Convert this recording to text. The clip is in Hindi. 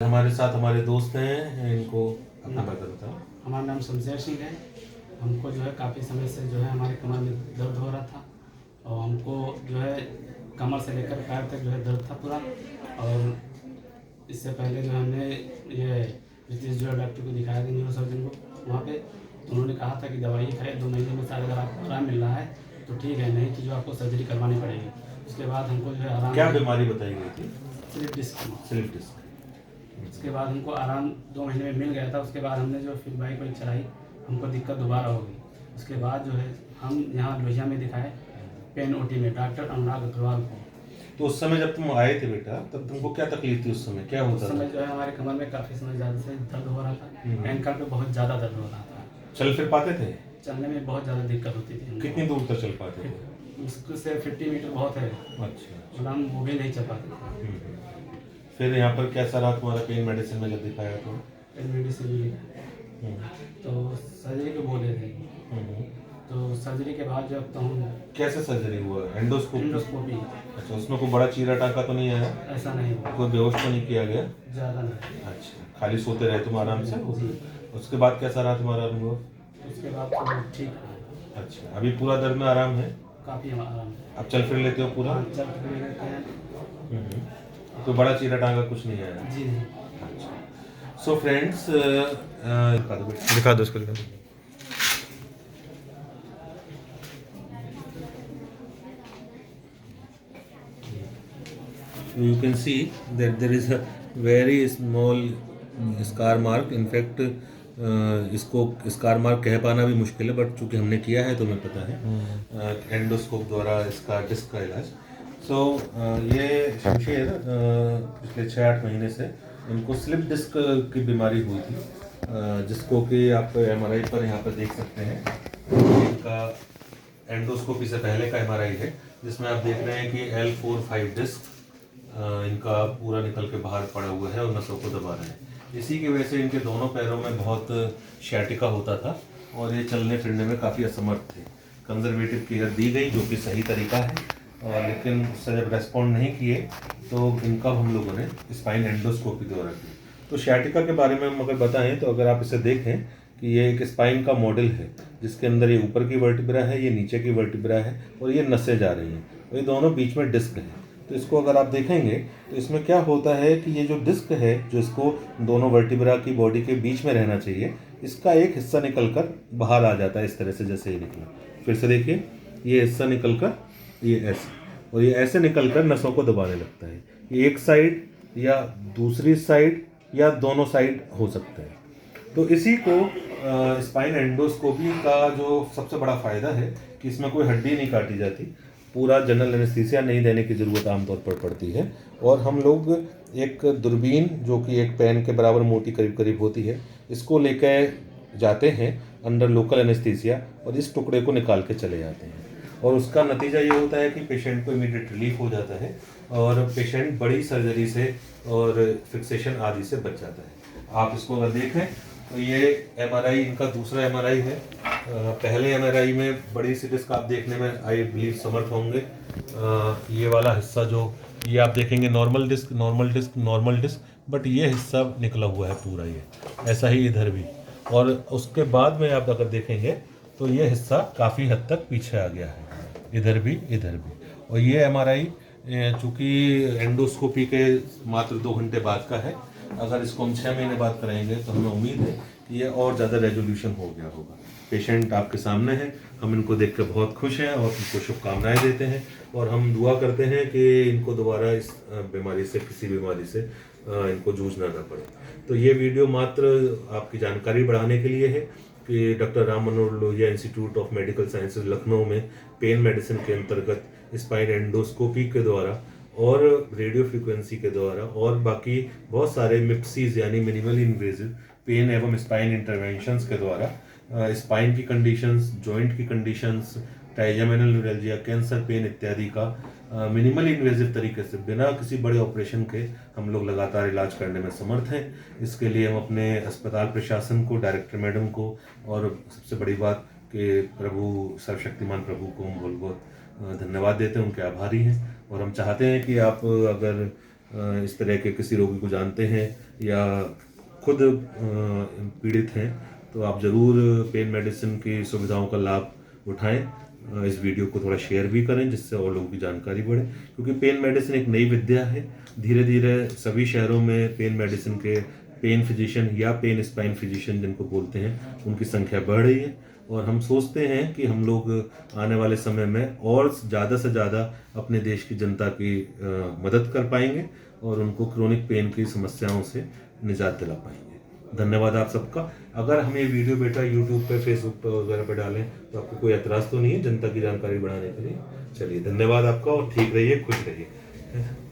हमारे साथ हमारे दोस्त हैं, इनको अपना पता बताओ। हमारा नाम शमशेर सिंह है। हमको जो है काफ़ी समय से जो है हमारे कमर में दर्द हो रहा था और हमको जो है कमर से लेकर पैर तक जो है दर्द था पूरा। और इससे पहले जो हमने ये नीतीश जो डॉक्टर को दिखाया था, न्यूरो सर्जन को वहाँ पे, तो उन्होंने कहा था कि दवाई खाए 2 महीने में शायद अगर आपको आराम मिल रहा है तो ठीक है, नहीं तो जो आपको सर्जरी करवानी पड़ेगी। उसके बाद हमको जो है आराम, क्या बीमारी बताई गई थी? Slip disc. Slip disc. उसके बाद हमको आराम 2 महीने में मिल गया था। उसके बाद हमने जो फिर बाइक वाइक चलाई, हमको दिक्कत दोबारा हो गई। उसके बाद जो है हम यहाँ लोहिया में दिखाए पेन ओटी में डॉक्टर अनुराग अग्रवाल को। तो उस समय जब तुम आए थे बेटा, तब तुमको क्या तकलीफ थी? उस समय क्या उस होता समय था? जो है हमारे कमर में काफ़ी समय ज़्यादा से दर्द हो रहा था, एंकल पे बहुत ज़्यादा दर्द हो रहा था, चल फिर पाते थे? चलने में बहुत ज़्यादा दिक्कत होती थी हमको। कितनी दूर तक चल पाते थे? मुश्किल से 50 मीटर बहुत है, अच्छा। और हम वो भी नहीं चल पाते थे। फिर यहाँ पर कैसा रहा तुम्हारा पेन मेडिसिन में जब दिखाया तो? पेन मेडिसिन भी लिखा, तो सर्जरी को बोले थे। तो सर्जरी के बाद जब तो हम कैसे सर्जरी हुआ? एंडोस्कोपी? एंडोस्कोपी। अच्छा, उसमें कोई बड़ा चीरा टाका तो नहीं आया? ऐसा नहीं हुआ, कोई बेहोश तो नहीं किया गया? ज़्यादा नहीं। अच्छा, खाली सोते रहे तुम आराम से? जी। उसके बाद कैसा रहा तुम्हारा अनुभव? उसके बाद तो ठीक है, अच्छा, अभी पूरा दर्द में आराम है? काफ़ी आराम है। अब चल फिर लेते हो पूरा? हाँ, चल फिर लेते हैं। तो बड़ा चीरा टांगा कुछ नहीं आया? जी नहीं। सो फ्रेंड्स, दिखा दो उसको, दिखा दो। You can see that there is a very small scar mark. In fact, इसको स्कार मार्क कह पाना भी मुश्किल है, बट चूंकि हमने किया है तो हमें पता है एंडोस्कोप द्वारा इसका डिस्क का इलाज। सो ये शमशेर पिछले 6-8 महीने से इनको स्लिप डिस्क की बीमारी हुई थी, जिसको कि आप MRI पर यहाँ पर देख सकते हैं। इनका एंडोस्कोपी से पहले का MRI है, जिसमें आप देख रहे हैं कि L4-5 डिस्क इनका पूरा निकल के बाहर पड़ा हुआ है और नसों को दबा रहे हैं। इसी की वजह से इनके दोनों पैरों में बहुत शैटिका होता था और ये चलने फिरने में काफ़ी असमर्थ थे। कंजर्वेटिव केयर दी गई, जो कि सही तरीका है, और लेकिन उससे जब रेस्पॉन्ड नहीं किए तो इनका हम लोगों ने स्पाइन एंडोस्कोपी द्वारा की। तो शैटिका के बारे में हम अगर बताएं तो अगर आप इसे देखें कि ये एक स्पाइन का मॉडल है, जिसके अंदर ये ऊपर की वर्टिब्रा है, ये नीचे की वर्टिब्रा है और ये नसें जा रही हैं, और ये दोनों बीच में डिस्क है। तो इसको अगर आप देखेंगे तो इसमें क्या होता है कि ये जो डिस्क है, जो इसको दोनों वर्टिब्रा की बॉडी के बीच में रहना चाहिए, इसका एक हिस्सा निकलकर बाहर आ जाता है, इस तरह से जैसे ये निकला। फिर से देखिए, ये हिस्सा निकलकर ये ऐसे, और ये ऐसे निकलकर नसों को दबाने लगता है। ये एक साइड या दूसरी साइड या दोनों साइड हो सकता है। तो इसी को स्पाइन एंडोस्कोपी का जो सबसे बड़ा फ़ायदा है कि इसमें कोई हड्डी नहीं काटी जाती, पूरा जनरल एनेस्थीसिया नहीं देने की ज़रूरत आमतौर पर पड़ती है, और हम लोग एक दूरबीन, जो कि एक पेन के बराबर मोटी करीब करीब होती है, इसको लेकर जाते हैं अंडर लोकल एनेस्थीसिया और इस टुकड़े को निकाल के चले जाते हैं, और उसका नतीजा ये होता है कि पेशेंट को इमीडिएट रिलीफ हो जाता है और पेशेंट बड़ी सर्जरी से और फिक्सेशन आदि से बच जाता है। आप इसको अगर देखें तो ये MRI इनका दूसरा MRI है। पहले MRI में बड़ी सी डिस्क आप देखने में आई बिलीव समर्थ होंगे। ये वाला हिस्सा जो ये आप देखेंगे normal disc, normal disc, normal disc, but ये हिस्सा निकला हुआ है पूरा, ये ऐसा ही इधर भी। और उसके बाद में आप अगर देखेंगे तो ये हिस्सा काफ़ी हद तक पीछे आ गया है, इधर भी, इधर भी। और ये MRI चूँकि एंडोस्कोपी के मात्र 2 घंटे बाद का है, अगर इसको हम 6 महीने बाद कराएंगे तो हमें उम्मीद है कि ये और ज़्यादा रेजोल्यूशन हो गया होगा। पेशेंट आपके सामने हैं, हम इनको देख कर बहुत खुश हैं और उनको शुभकामनाएं देते हैं, और हम दुआ करते हैं कि इनको दोबारा इस बीमारी से, किसी बीमारी से इनको जूझना ना पड़े। तो ये वीडियो मात्र आपकी जानकारी बढ़ाने के लिए है कि doctor Ram Manohar Lohia institute of medical sciences Lucknow में पेन मेडिसिन के अंतर्गत स्पाइन एंडोस्कोपी के द्वारा और रेडियो फ्रीक्वेंसी के द्वारा और बाकी बहुत सारे मिप्सीज यानी मिनिमल इन्वेजिव पेन एवं स्पाइन इंटरवेंशंस के द्वारा स्पाइन की कंडीशंस, जॉइंट की conditions, trigeminal neuralgia, cancer pen इत्यादि का मिनिमल इन्वेजिव तरीके से बिना किसी बड़े ऑपरेशन के हम लोग लगातार इलाज करने में समर्थ हैं। इसके लिए हम अपने अस्पताल प्रशासन को, डायरेक्टर मैडम को, और सबसे बड़ी बात कि प्रभु, सर्वशक्तिमान प्रभु को हम बहुत बहुत धन्यवाद देते हैं, उनके आभारी हैं। और हम चाहते हैं कि आप अगर इस तरह के किसी रोगी को जानते हैं या खुद पीड़ित हैं तो आप ज़रूर पेन मेडिसिन की सुविधाओं का लाभ उठाएं। इस वीडियो को थोड़ा शेयर भी करें जिससे और लोगों की जानकारी बढ़े, क्योंकि पेन मेडिसिन एक नई विद्या है। धीरे धीरे सभी शहरों में पेन मेडिसिन के पेन फिजिशियन या पेन स्पाइन फिजिशियन जिनको बोलते हैं उनकी संख्या बढ़ रही है, और हम सोचते हैं कि हम लोग आने वाले समय में और ज़्यादा से ज़्यादा अपने देश की जनता की मदद कर पाएंगे और उनको क्रोनिक पेन की समस्याओं से निजात दिला पाएंगे। धन्यवाद आप सबका। अगर हम ये वीडियो बेटा यूट्यूब पे, फेसबुक पे वगैरह पे डालें तो आपको कोई एतराज़ तो नहीं है जनता की जानकारी बढ़ाने के लिए? चलिए धन्यवाद आपका, और ठीक रहिए, खुश रहिए।